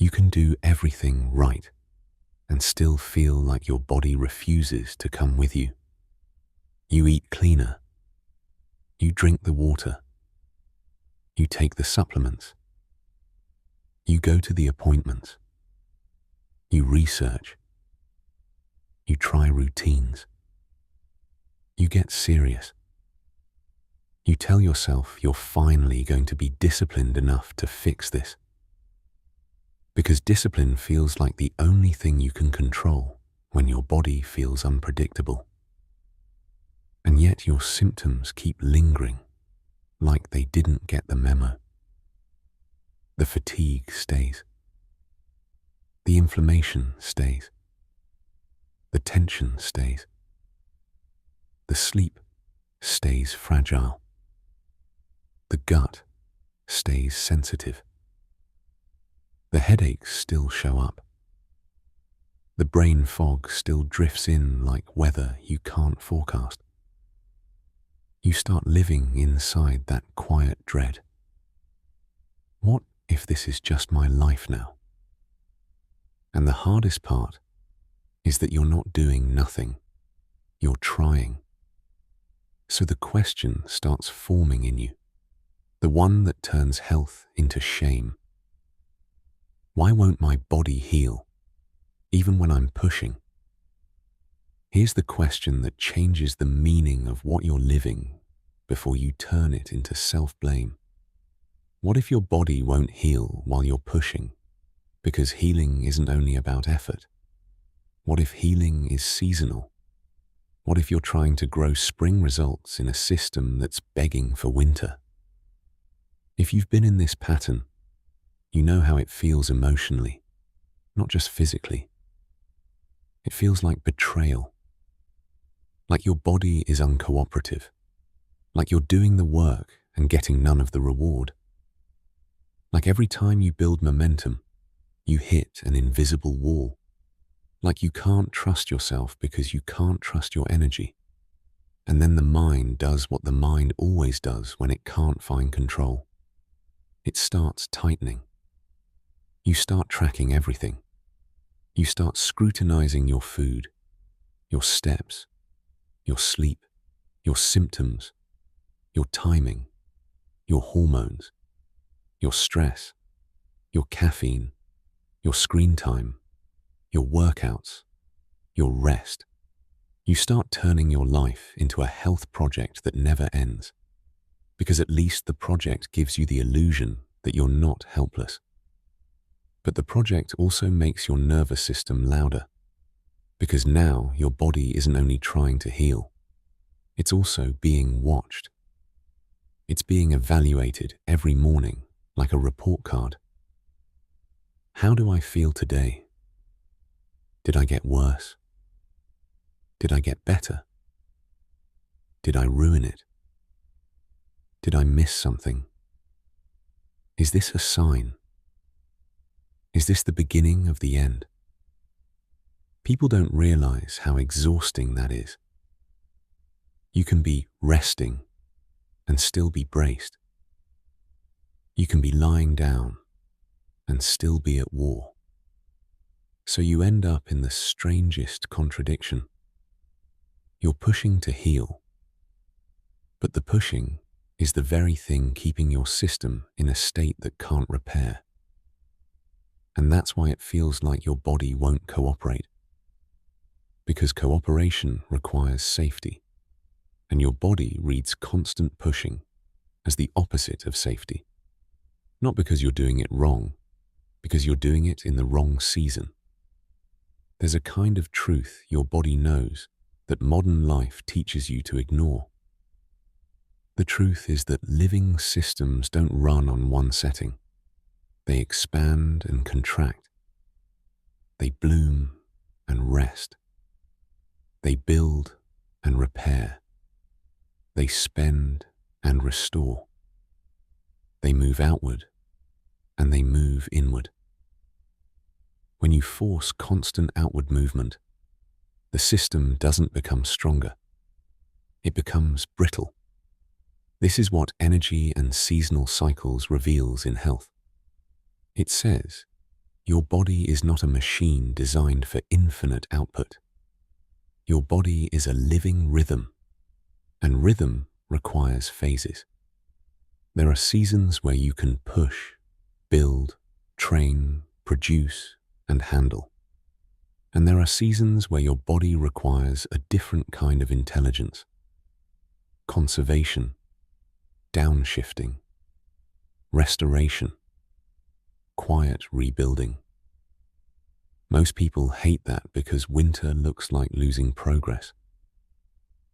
You can do everything right and still feel like your body refuses to come with you. You eat cleaner. You drink the water. You take the supplements. You go to the appointments. You research. You try routines. You get serious. You tell yourself you're finally going to be disciplined enough to fix this. Because discipline feels like the only thing you can control when your body feels unpredictable. And yet your symptoms keep lingering, like they didn't get the memo. The fatigue stays. The inflammation stays. The tension stays. The sleep stays fragile. The gut stays sensitive. The headaches still show up. The brain fog still drifts in like weather you can't forecast. You start living inside that quiet dread. What if this is just my life now? And the hardest part is that you're not doing nothing. You're trying. So the question starts forming in you, the one that turns health into shame. Why won't my body heal, even when I'm pushing? Here's the question that changes the meaning of what you're living before you turn it into self-blame. What if your body won't heal while you're pushing? Because healing isn't only about effort. What if healing is seasonal? What if you're trying to grow spring results in a system that's begging for winter? If you've been in this pattern, you know how it feels emotionally, not just physically. It feels like betrayal, like your body is uncooperative, like you're doing the work and getting none of the reward. Like every time you build momentum, you hit an invisible wall. Like you can't trust yourself because you can't trust your energy. And then the mind does what the mind always does when it can't find control. It starts tightening. You start tracking everything. You start scrutinizing your food, your steps, your sleep, your symptoms, your timing, your hormones, your stress, your caffeine, your screen time, your workouts, your rest. You start turning your life into a health project that never ends, because at least the project gives you the illusion that you're not helpless. But the project also makes your nervous system louder, because now your body isn't only trying to heal, it's also being watched. It's being evaluated every morning like a report card. How do I feel today? Did I get worse? Did I get better? Did I ruin it? Did I miss something? Is this a sign? Is this the beginning of the end? People don't realize how exhausting that is. You can be resting and still be braced. You can be lying down and still be at war. So you end up in the strangest contradiction. You're pushing to heal, but the pushing is the very thing keeping your system in a state that can't repair. And that's why it feels like your body won't cooperate. Because cooperation requires safety, and your body reads constant pushing as the opposite of safety. Not because you're doing it wrong, because you're doing it in the wrong season. There's a kind of truth your body knows that modern life teaches you to ignore. The truth is that living systems don't run on one setting. They expand and contract. They bloom and rest. They build and repair. They spend and restore. They move outward and they move inward. When you force constant outward movement, the system doesn't become stronger. It becomes brittle. This is what energy and seasonal cycles reveals in health. It says, Your body is not a machine designed for infinite output. Your body is a living rhythm, and rhythm requires phases. There are seasons where you can push, build, train, produce, and handle. And there are seasons where your body requires a different kind of intelligence. Conservation, downshifting, restoration, quiet rebuilding. Most people hate that because winter looks like losing progress.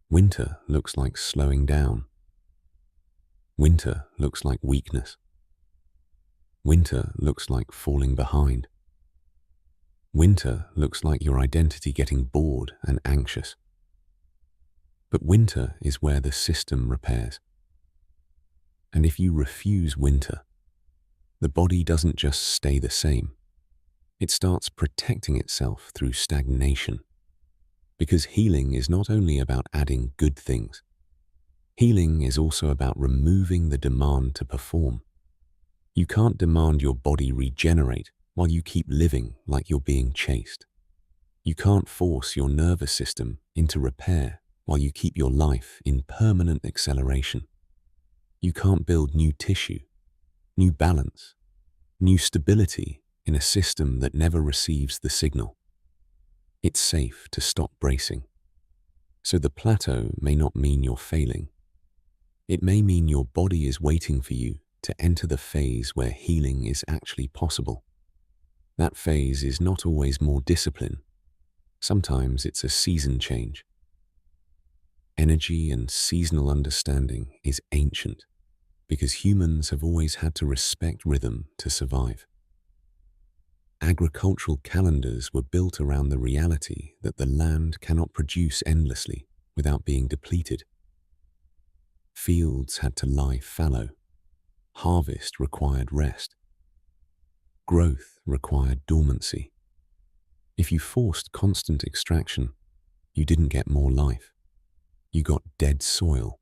Winter looks like slowing down. Winter looks like weakness. Winter looks like falling behind. Winter looks like your identity getting bored and anxious. But winter is where the system repairs. And if you refuse winter, the body doesn't just stay the same. It starts protecting itself through stagnation. Because healing is not only about adding good things. Healing is also about removing the demand to perform. You can't demand your body regenerate while you keep living like you're being chased. You can't force your nervous system into repair while you keep your life in permanent acceleration. You can't build new tissue, new balance, new stability in a system that never receives the signal. It's safe to stop bracing. So the plateau may not mean you're failing. It may mean your body is waiting for you to enter the phase where healing is actually possible. That phase is not always more discipline. Sometimes it's a season change. Energy and seasonal understanding is ancient because humans have always had to respect rhythm to survive. Agricultural calendars were built around the reality that the land cannot produce endlessly without being depleted. Fields had to lie fallow. Harvest required rest. Growth required dormancy. If you forced constant extraction, you didn't get more life. You got dead soil.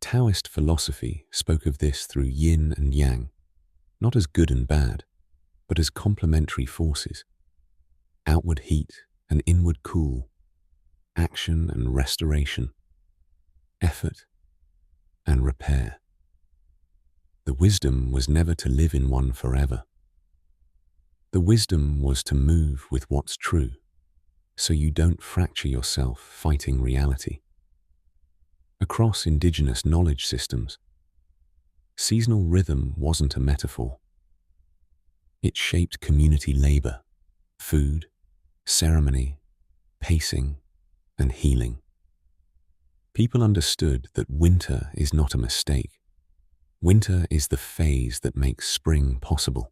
Taoist philosophy spoke of this through yin and yang, not as good and bad, but as complementary forces. Outward heat and inward cool, action and restoration, effort and repair. The wisdom was never to live in one forever. The wisdom was to move with what's true, so you don't fracture yourself fighting reality. Across indigenous knowledge systems, seasonal rhythm wasn't a metaphor. It shaped community labor, food, ceremony, pacing, and healing. People understood that winter is not a mistake. Winter is the phase that makes spring possible.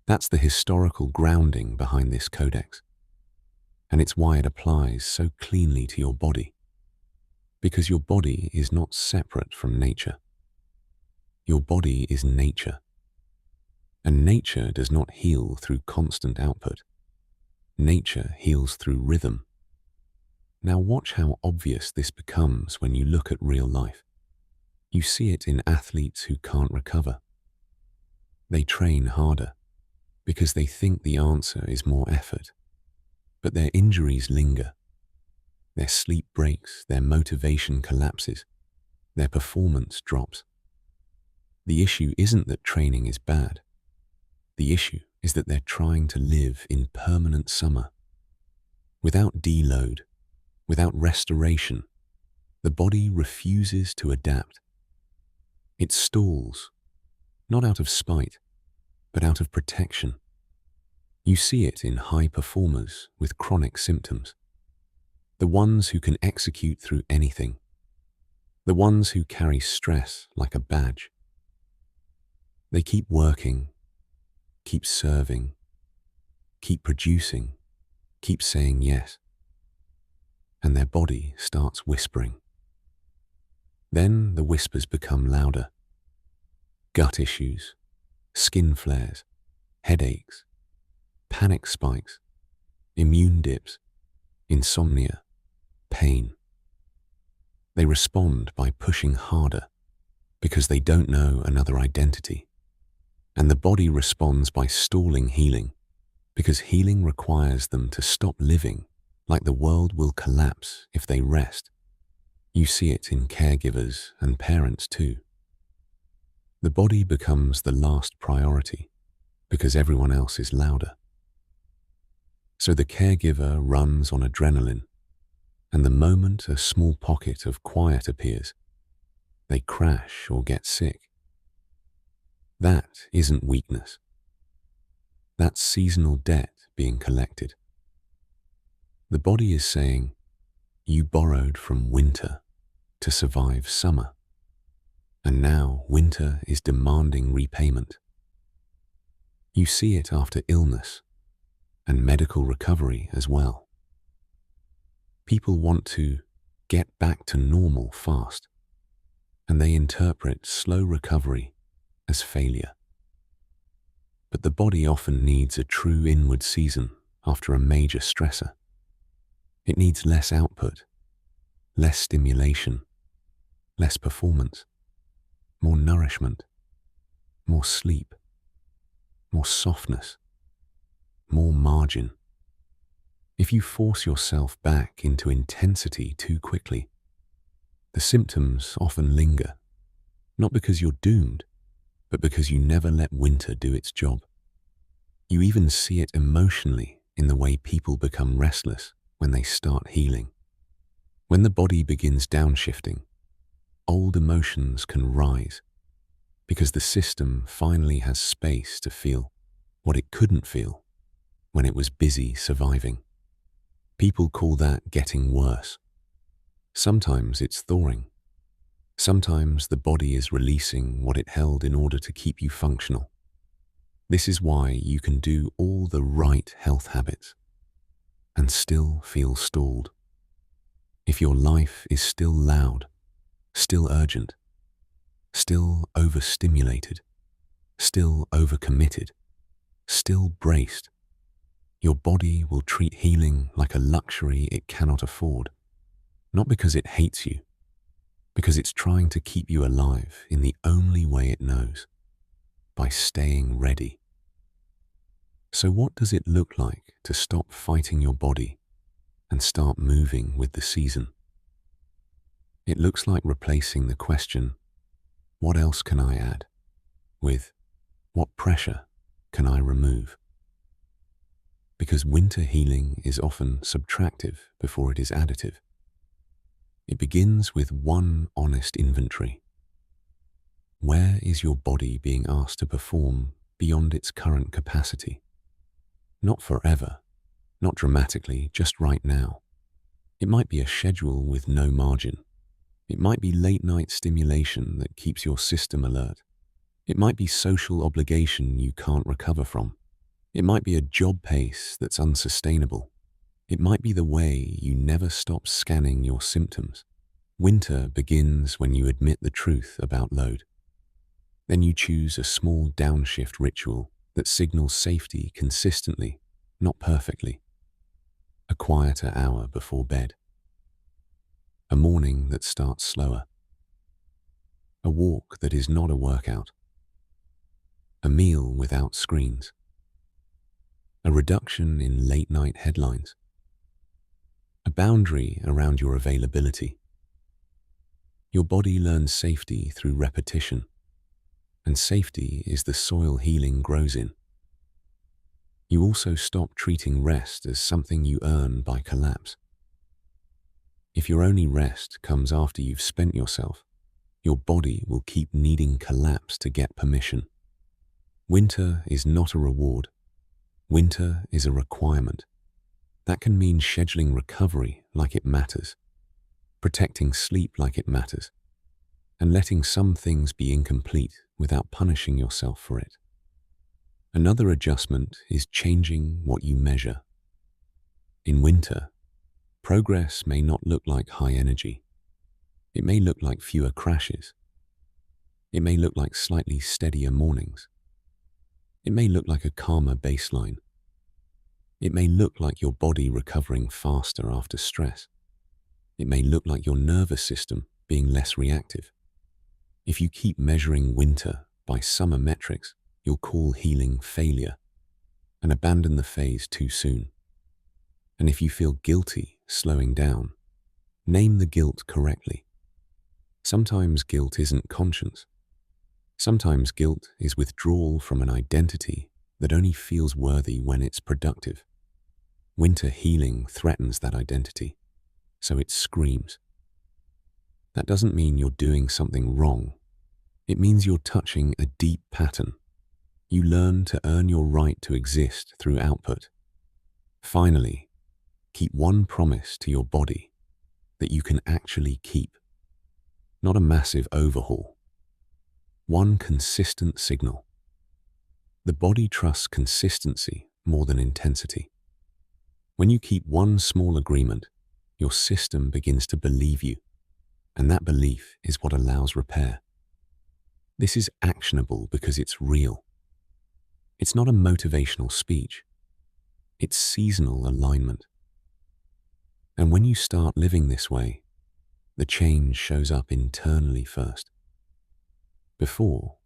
That's the historical grounding behind this codex. And it's why it applies so cleanly to your body. Because your body is not separate from nature. Your body is nature. And nature does not heal through constant output. Nature heals through rhythm. Now watch how obvious this becomes when you look at real life. You see it in athletes who can't recover. They train harder because they think the answer is more effort. But their injuries linger. Their sleep breaks, their motivation collapses, their performance drops. The issue isn't that training is bad. The issue is that they're trying to live in permanent summer. Without deload, without restoration, the body refuses to adapt. It stalls, not out of spite, but out of protection. You see it in high performers with chronic symptoms. The ones who can execute through anything. The ones who carry stress like a badge. They keep working, keep serving, keep producing, keep saying yes. And their body starts whispering. Then the whispers become louder. Gut issues, skin flares, headaches, panic spikes, immune dips, insomnia, pain. They respond by pushing harder because they don't know another identity. And the body responds by stalling healing, because healing requires them to stop living like the world will collapse if they rest. You see it in caregivers and parents too. The body becomes the last priority because everyone else is louder. So the caregiver runs on adrenaline, and the moment a small pocket of quiet appears, they crash or get sick. That isn't weakness. That's seasonal debt being collected. The body is saying, you borrowed from winter to survive summer, and now winter is demanding repayment. You see it after illness and medical recovery as well. People want to get back to normal fast, and they interpret slow recovery as failure. But the body often needs a true inward season after a major stressor. It needs less output, less stimulation, less performance, more nourishment, more sleep, more softness, more margin. If you force yourself back into intensity too quickly, the symptoms often linger, not because you're doomed, but because you never let winter do its job. You even see it emotionally in the way people become restless when they start healing. When the body begins downshifting, old emotions can rise because the system finally has space to feel what it couldn't feel when it was busy surviving. People call that getting worse. Sometimes it's thawing. Sometimes the body is releasing what it held in order to keep you functional. This is why you can do all the right health habits and still feel stalled. If your life is still loud, still urgent, still overstimulated, still overcommitted, still braced, your body will treat healing like a luxury it cannot afford, not because it hates you, because it's trying to keep you alive in the only way it knows, by staying ready. So what does it look like to stop fighting your body and start moving with the season? It looks like replacing the question, what else can I add, with what pressure can I remove? Because winter healing is often subtractive before it is additive. It begins with one honest inventory. Where is your body being asked to perform beyond its current capacity? Not forever, not dramatically, just right now. It might be a schedule with no margin. It might be late-night stimulation that keeps your system alert. It might be social obligation you can't recover from. It might be a job pace that's unsustainable. It might be the way you never stop scanning your symptoms. Winter begins when you admit the truth about load. Then you choose a small downshift ritual that signals safety consistently, not perfectly. A quieter hour before bed. A morning that starts slower. A walk that is not a workout. A meal without screens. A reduction in late-night headlines. A boundary around your availability. Your body learns safety through repetition, and safety is the soil healing grows in. You also stop treating rest as something you earn by collapse. If your only rest comes after you've spent yourself, your body will keep needing collapse to get permission. Winter is not a reward. Winter is a requirement. That can mean scheduling recovery like it matters, protecting sleep like it matters, and letting some things be incomplete without punishing yourself for it. Another adjustment is changing what you measure. In winter, progress may not look like high energy. It may look like fewer crashes. It may look like slightly steadier mornings. It may look like a calmer baseline. It may look like your body recovering faster after stress. It may look like your nervous system being less reactive. If you keep measuring winter by summer metrics, you'll call healing failure and abandon the phase too soon. And if you feel guilty slowing down, name the guilt correctly. Sometimes guilt isn't conscience. Sometimes guilt is withdrawal from an identity that only feels worthy when it's productive. Winter healing threatens that identity, so it screams. That doesn't mean you're doing something wrong. It means you're touching a deep pattern. You learn to earn your right to exist through output. Finally, keep one promise to your body that you can actually keep. Not a massive overhaul. One consistent signal. The body trusts consistency more than intensity. When you keep one small agreement, your system begins to believe you, and that belief is what allows repair. This is actionable because it's real. It's not a motivational speech. It's seasonal alignment. And when you start living this way, the change shows up internally first. Before,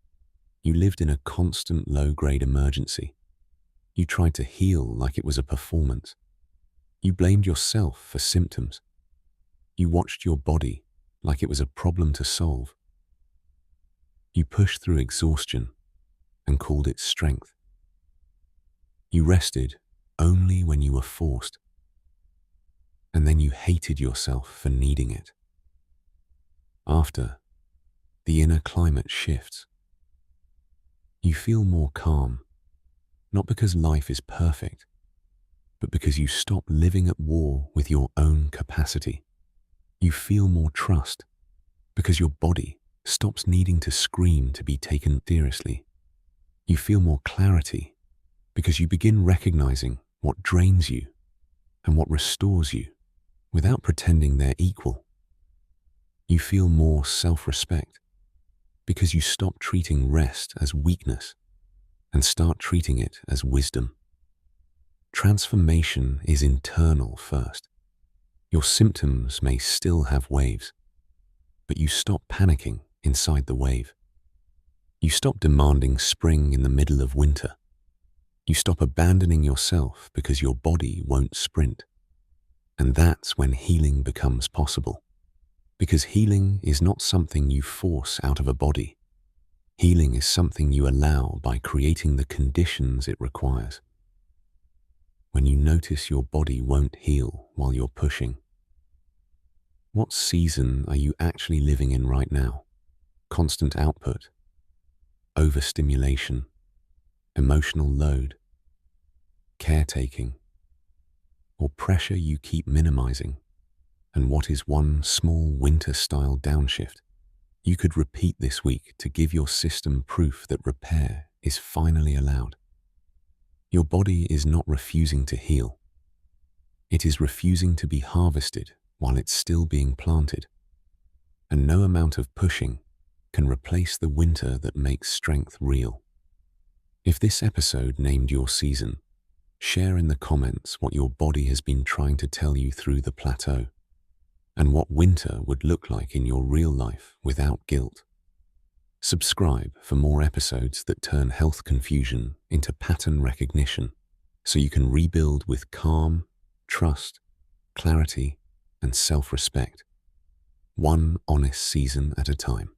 you lived in a constant low-grade emergency. You tried to heal like it was a performance. You blamed yourself for symptoms. You watched your body like it was a problem to solve. You pushed through exhaustion and called it strength. You rested only when you were forced. And then you hated yourself for needing it. After, the inner climate shifts. You feel more calm, not because life is perfect, but because you stop living at war with your own capacity. You feel more trust because your body stops needing to scream to be taken seriously. You feel more clarity because you begin recognizing what drains you and what restores you without pretending they're equal. You feel more self-respect because you stop treating rest as weakness and start treating it as wisdom. Transformation is internal first. Your symptoms may still have waves, but you stop panicking inside the wave. You stop demanding spring in the middle of winter. You stop abandoning yourself because your body won't sprint. And that's when healing becomes possible. Because healing is not something you force out of a body. Healing is something you allow by creating the conditions it requires. When you notice your body won't heal while you're pushing, what season are you actually living in right now? Constant output, overstimulation, emotional load, caretaking, or pressure you keep minimizing? And what is one small winter-style downshift you could repeat this week to give your system proof that repair is finally allowed? Your body is not refusing to heal. It is refusing to be harvested while it's still being planted. And no amount of pushing can replace the winter that makes strength real. If this episode named your season, share in the comments what your body has been trying to tell you through the plateau, and what winter would look like in your real life without guilt. Subscribe for more episodes that turn health confusion into pattern recognition, so you can rebuild with calm, trust, clarity, and self-respect, one honest season at a time.